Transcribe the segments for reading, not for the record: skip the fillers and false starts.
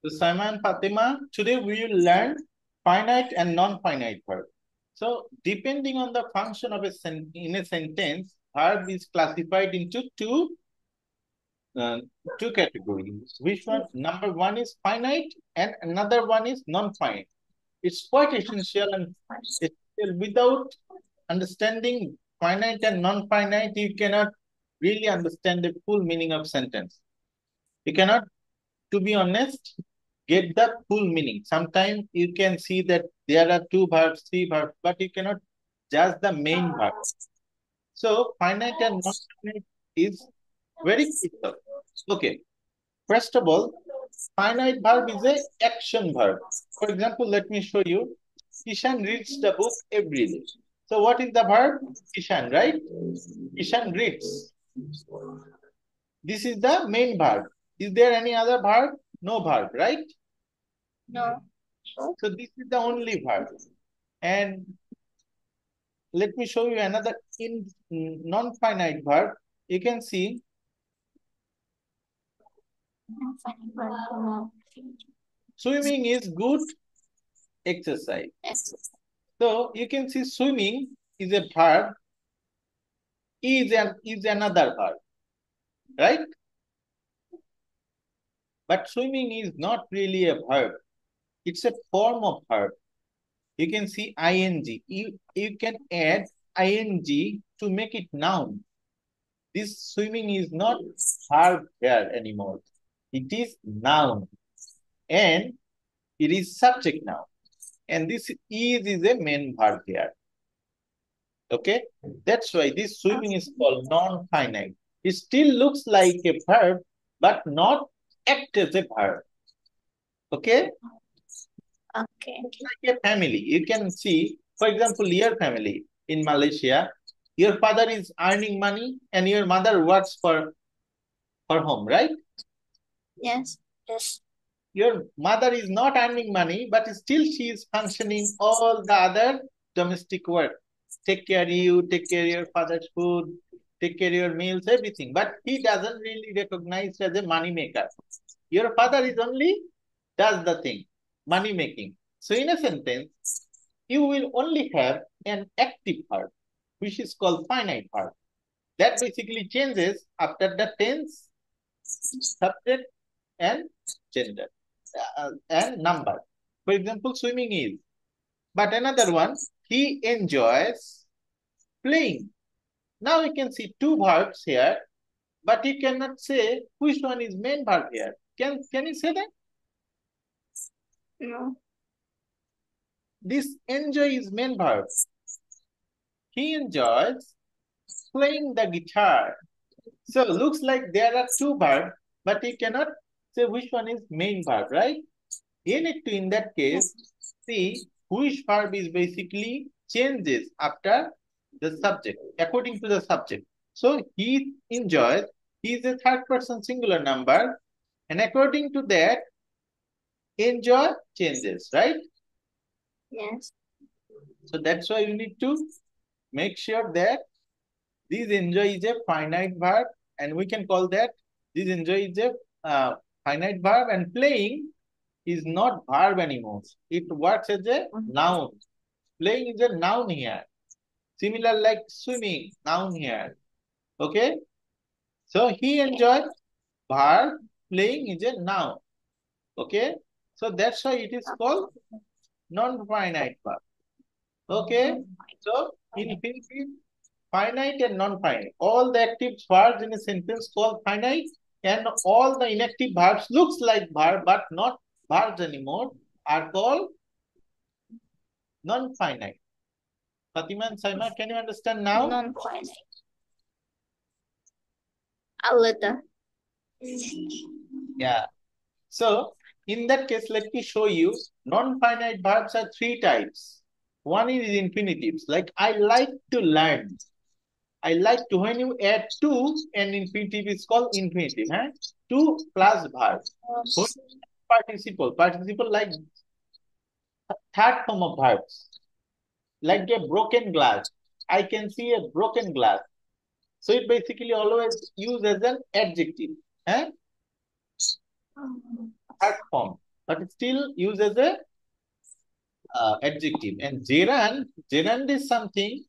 So Saima and Fatema, today we will learn finite and non-finite verb. So depending on the function of in a sentence, verb is classified into two categories. Which one? Number one is finite and another one is non-finite. It's quite essential and essential. Without understanding finite and non-finite, you cannot really understand the full meaning of sentence. You cannot, to be honest, get the full meaning. Sometimes you can see that there are two verbs, three verbs, but you cannot judge the main verb. So finite and non-finite is very critical. Okay. First of all, finite verb is a action verb. For example, let me show you. Kishan reads the book every day. So what is the verb? Kishan, right? Kishan reads. This is the main verb. Is there any other verb? No verb, right? No. So this is the only verb. And let me show you another in non-finite verb. You can see Non-finite verb. swimming is good exercise. Yes. So you can see swimming is a verb, is another verb, right? But swimming is not really a verb. It's a form of verb. You can see ing. You can add ing to make it noun. This swimming is not verb here anymore. It is noun and it is subject noun. And this is a main verb here. Okay, that's why this swimming is called non-finite. It still looks like a verb, but not act as a verb. Okay, Okay. it's like a family. You can see, for example, your family in Malaysia. Your father is earning money, and your mother works for home, right? Yes. Yes. Your mother is not earning money, but still she is functioning all the other domestic work. Take care of you, take care of your father's food, take care of your meals, everything. But he doesn't really recognize as a money maker. Your father is only does the thing, money making. So in a sentence, you will only have an active verb, which is called finite verb. That basically changes after the tense, subject, and gender and number. For example, swimming is. But another one, he enjoys playing. Now you can see two verbs here, but you cannot say which one is main verb here. Can you say that? No. This enjoy is main verb. He enjoys playing the guitar. So looks like there are two verbs, but you cannot say which one is main verb, right? You need to, in that case, see which verb is basically changes after the subject, according to the subject. So he enjoys, he is a third person singular number, and according to that, enjoy changes, right? Yes. So that's why you need to make sure that this enjoy is a finite verb, and we can call that this enjoy is a finite verb, and playing is not verb anymore. It works as a noun. Playing is a noun here. Similar like swimming, noun here. Okay? So he enjoys verb, playing is a noun. Okay? So that's why it is called non-finite verb. Okay? So infinitive, finite and non-finite. All the active verbs in a sentence called finite, and all the inactive verbs looks like verb but not verbs anymore are called non-finite. Fatima and Saima, can you understand now? Non-finite. A little. Yeah. So in that case, let me show you non-finite verbs are three types. One is infinitives, like I like to learn. I like to, when you add to an infinitive is called infinitive. Huh? To plus verb. When participle like third form of verbs, like a broken glass. I can see a broken glass. So it basically always used as an adjective. Huh? Third form. but still used as a adjective. And gerund is something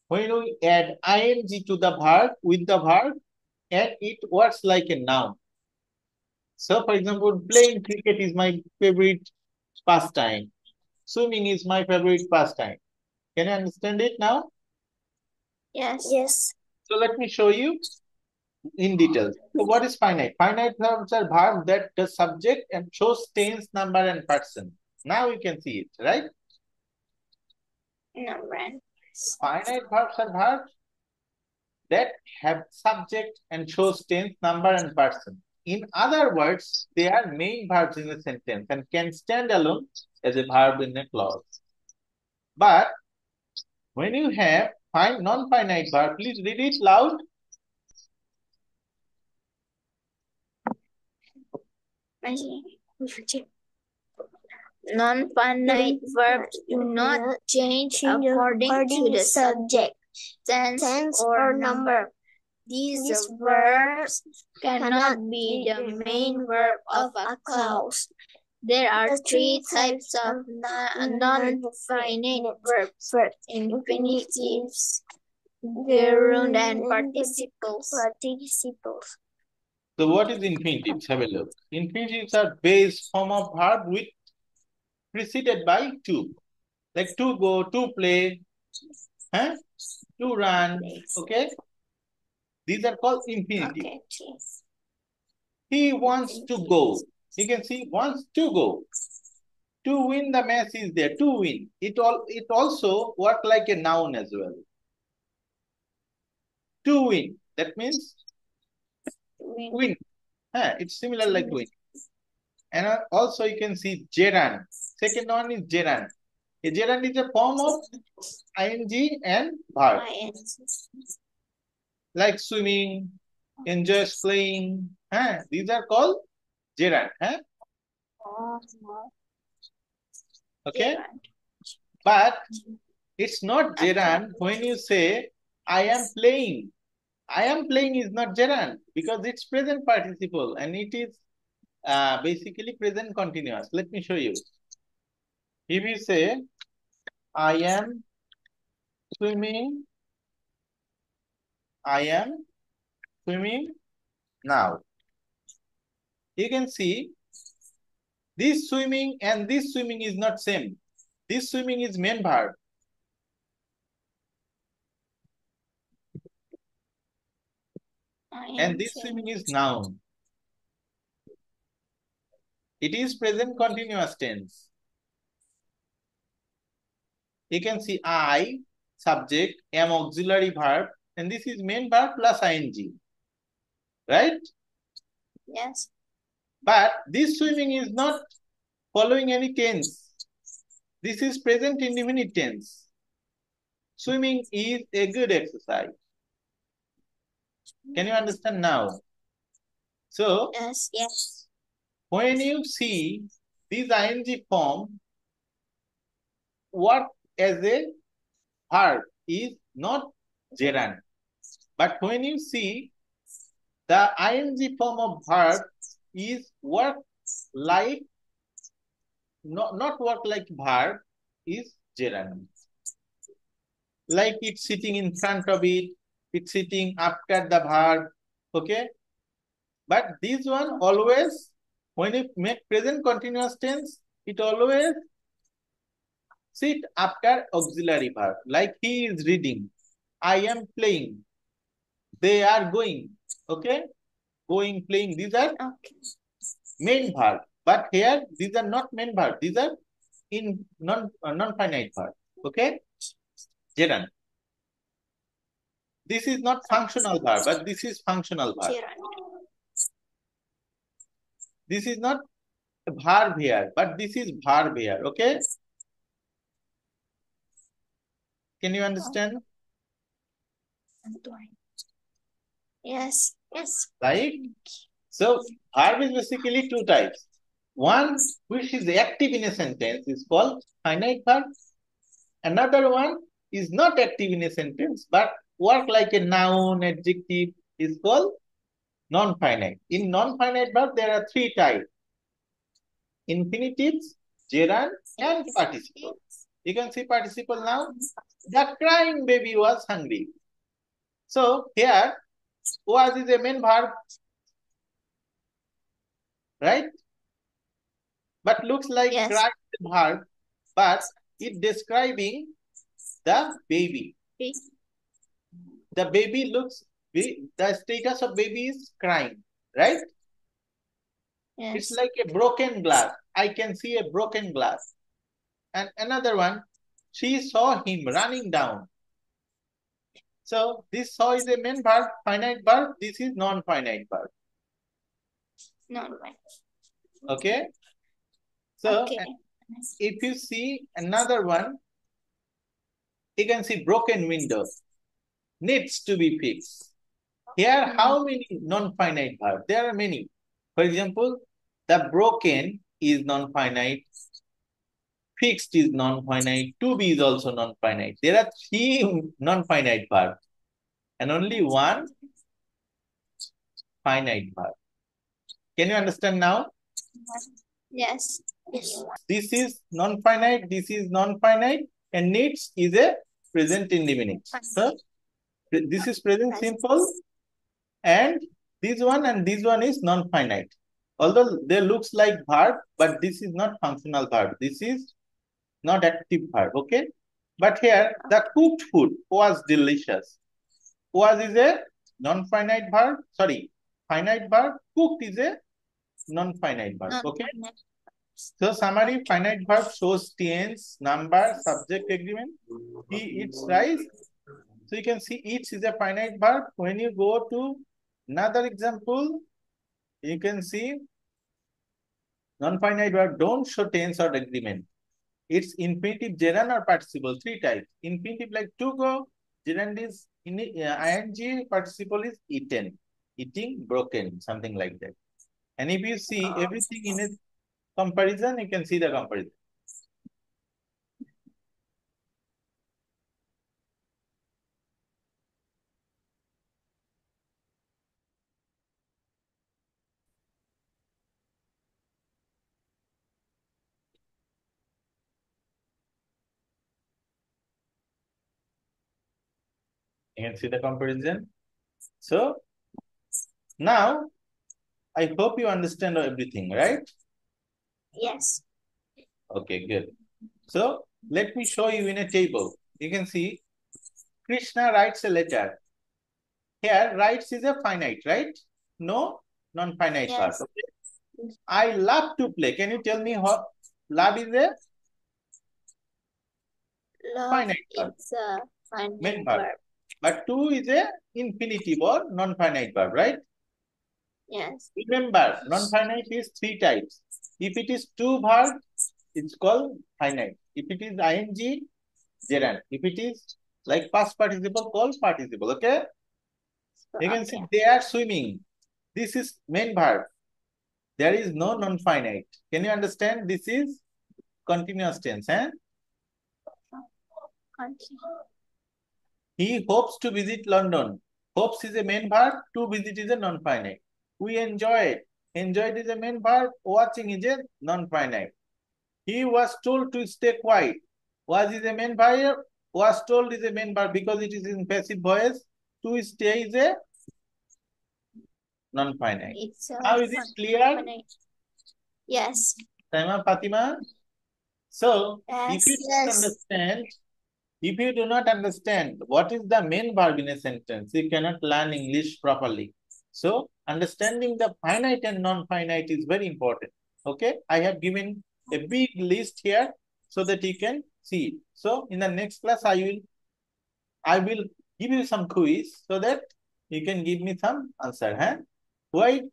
when we add ing to the verb with the verb, and it works like a noun. So, for example, playing cricket is my favorite pastime. Swimming is my favorite pastime. Can you understand it now? Yes. Yes. So let me show you in detail. So what is finite? Finite verbs are verbs that the subject and shows tense, number, and person. Now you can see it, right? Number. Finite verbs are verbs that have subject and shows tense, number, and person. In other words, they are main verbs in a sentence and can stand alone as a verb in a clause. But when you have non-finite verb, please read it loud. Non-finite verbs do not change according to the subject, tense, or number. These verbs cannot be the main verb of a clause. There are three types of non-finite verbs: infinitives, gerund, and participles. So what is infinitives? Have a look. Infinitives are base form of verb with preceded by to. Like to go, to play, to run, okay? These are called infinitive. Okay. He wants to go. You can see wants to go. To win the match is there. To win. It also work like a noun as well. To win. That means win. It's similar like win. And also you can see gerund. Second one is gerund. A gerund is a form of ing and verb. Like swimming, enjoys playing. These are called gerund. Okay? But it's not gerund when you say, I am playing. I am playing is not gerund because it's present participle and it is basically present continuous. Let me show you. If you say, I am swimming, I am swimming now. You can see this swimming and this swimming is not same. This swimming is main verb. And this swimming is noun. It is present continuous tense. You can see I, subject, am auxiliary verb, and this is main verb plus ing. Right? Yes. But this swimming is not following any tense. This is present indefinite tense. Swimming is a good exercise. Can you understand now? So, yes. When you see this ing form, work as a verb is not gerund. But when you see the ing form of verb is work like, not work like verb, is gerund. Like it's sitting in front of it, it's sitting after the verb, okay? But this one always, when you make present continuous tense, it always sit after auxiliary verb. Like he is reading, I am playing, they are going, okay? Going, playing, these are main verb. But here, these are not main verb. These are in non-finite verb, okay? Gerund. This is not functional verb, but this is functional verb. This is not a verb here, but this is verb here, okay? Can you understand? Yes. Right? So, verb is basically two types. One which is active in a sentence is called finite verb. Another one is not active in a sentence, but work like a noun, adjective, is called non-finite. In non-finite verb, there are three types. infinitives, gerund, and participle. You can see participle now. The crying baby was hungry. So here, was is a main verb, right? But looks like cry is a verb, but it describing the baby. The baby looks, the status of baby is crying, right? Yes. It's like a broken glass. I can see a broken glass. And another one, she saw him running down. So this saw is a main verb, finite verb. This is non-finite verb. Non-finite. Okay. So if you see another one, you can see broken window. Needs to be fixed. Here, how many non-finite verbs? There are many. For example, the broken is non-finite. Fixed is non-finite. To be is also non-finite. There are 3 non-finite verbs and only 1 finite verb. Can you understand now? Yes. This is non-finite, this is non-finite, and needs is a present indefinite. So this is present simple, and this one is non-finite. Although they looks like verb, but this is not functional verb. This is not active verb. Okay. But here the cooked food was delicious. Was is a non-finite verb. Sorry, finite verb. Cooked is a non-finite verb. Okay. So summary: finite verb shows tense, number, subject, agreement. He eats rice. So you can see eats is a finite verb. When you go to another example, you can see non-finite verb don't show tense or agreement. It's infinitive, gerund, or participle. 3 types. Infinitive like to go. Gerund is ing. Participle is eaten, eating, broken, something like that. And if you see everything in a comparison, you can see the comparison. You can see the comparison. So now I hope you understand everything, right? Yes. Okay, good. So let me show you in a table. You can see Krishna writes a letter. Here, writes is a finite, right? No non-finite verb. Okay? I love to play. Can you tell me what love is a finite verb? It's a finite Main verb. But to is a infinitive or non-finite verb, right? Yes. Remember, non-finite is 3 types. If it is 2 verbs, it's called finite. If it is ing, gerund. If it is like past participle, called participle. Okay? You can see they are swimming. This is main verb. There is no non-finite. Can you understand? This is continuous tense. Eh? He hopes to visit London. Hopes is a main verb. To visit is a non-finite. We enjoyed. Enjoyed is a main verb. Watching is a non-finite. He was told to stay quiet. Was is a main verb. Was told is a main verb because it is in passive voice. To stay is a non-finite. How is it clear? Yes. Saima, Fatima? So, if you don't understand, if you do not understand what is the main verb in a sentence, you cannot learn English properly. So, understanding the finite and non-finite is very important. Okay, I have given a big list here so that you can see. So, in the next class, I will give you some quiz so that you can give me some answer. Huh? Why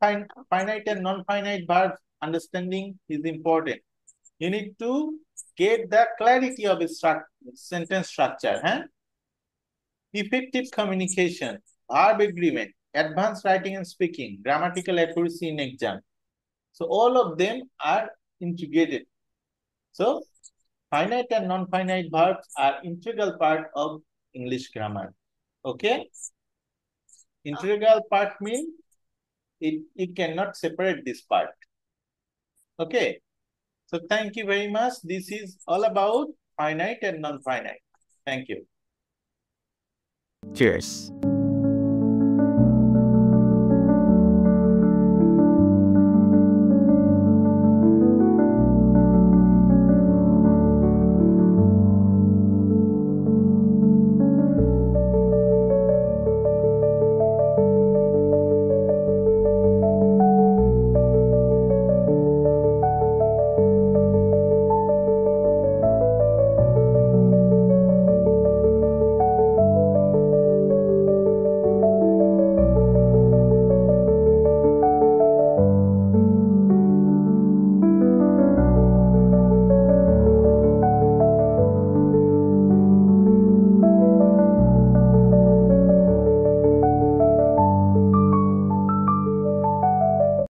finite and non-finite verbs understanding is important? You need to get the clarity of a sentence structure. Huh? Effective communication, verb agreement, advanced writing and speaking, grammatical accuracy in exam. So all of them are integrated. So finite and non-finite verbs are integral part of English grammar. Okay? Integral part means it cannot separate this part. Okay? So thank you very much. This is all about finite and non-finite. Thank you. Cheers.